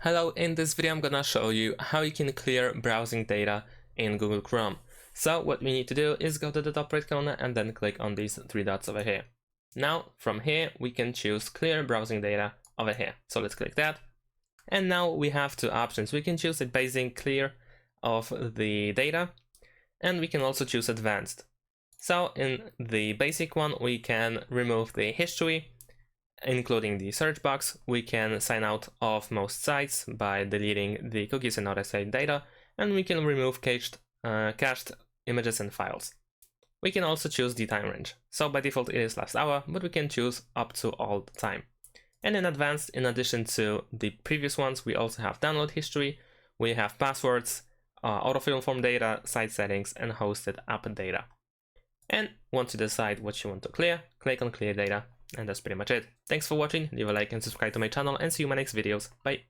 Hello, in this video I'm gonna show you how you can clear browsing data in Google Chrome. So what we need to do is go to the top right corner and then click on these three dots over here. Now from here we can choose clear browsing data over here. So let's click that. And now we have two options. We can choose a basic clear of the data, and we can also choose advanced. So in the basic one we can remove the history, including the search box. We can sign out of most sites by deleting the cookies and RSA data, and we can remove cached images and files. We can also choose the time range. So by default it is last hour, but we can choose up to all the time. And in advanced, in addition to the previous ones, we also have download history, we have passwords, autofill form data, site settings, and hosted app data. And once you decide what you want to clear, click on clear data. And that's pretty much it. Thanks for watching, leave a like and subscribe to my channel, and see you in my next videos. Bye!